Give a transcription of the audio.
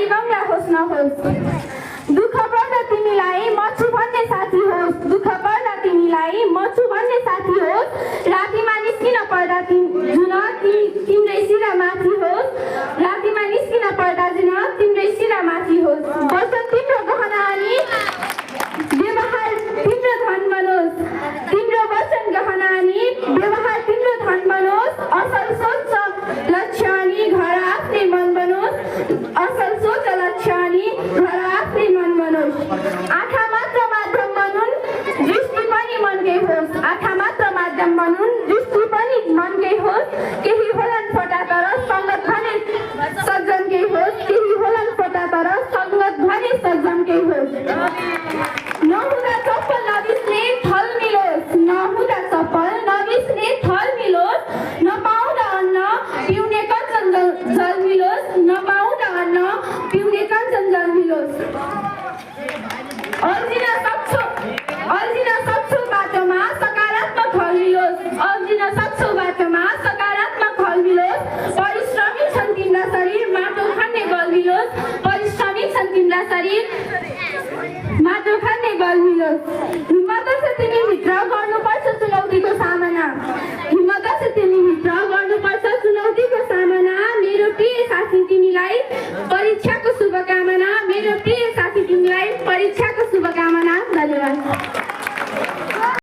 गाडी बङ्गला होस् नहोस् दुःख पर्दा तिमीलाई म छु भन्ने साथी होस् दुःख पर्दा तिमीलाई म छु भन्ने साथी होस् रातिमा निस्किन पर्दा जुन तिम्रै शिरा माथि होस् रातिमा निस्किन पर्दा जुन तिम्रै शिरा माथि होस् वचन तिम्रो गहना अनि व्यवहार तिम्रो धन बनोस् तिम्रो वचन गहना अनि व्यवहार तिम्रो धन बनोस् असल सोच लक्ष्य अनि घर आफ्नै मन बनोस् असल सोच लक्ष्य अनि घर आफ्नै मन बनोस् आँखा मात्र माध्यम बनुन् दृष्टि पनि मनकै होस् आँखा मात्र माध्यम बनुन् दृष्टि पनि मनकै होस् केही होलान् फटा तर सङ्गत भने सज्जनकै होस् केही होलान् फटा तर सङ्गत भने सज्जनकै होस् नहुँदा चप्पल नबिस्ने थल मिलोस् नहुँदा चप्पल नबिस्ने थल मिलोस् नपाउँदा अन्न पिउने कञ्चन जल मिलोस् नपाउँदा अन्न पिउने कञ्चन जल मिलोस् अल्झिन सक्छौ बाटोमा सकारात्मक फल मिलोस् अल्झिन सक्छौ बाटोमा सकारात्मक फल मिलोस् परिश्रमी छन् तिम्रा शरीर माटो खाने बल मिलोस् परिश्रमी छन् तिम्रा शरीर माटो खाने बल मिलोस् हिम्मत